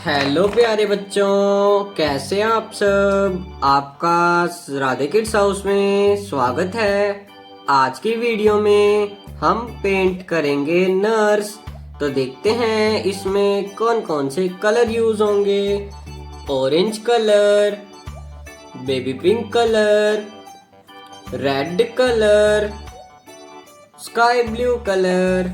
Hello प्यारे बच्चों, कैसे हैं आप सब। आपका राधे किड्स हाउस में स्वागत है। आज की वीडियो में हम पेंट करेंगे नर्स। तो देखते हैं इसमें कौन कौन से कलर यूज होंगे। Orange colour, baby pink colour, red colour, sky blue colour,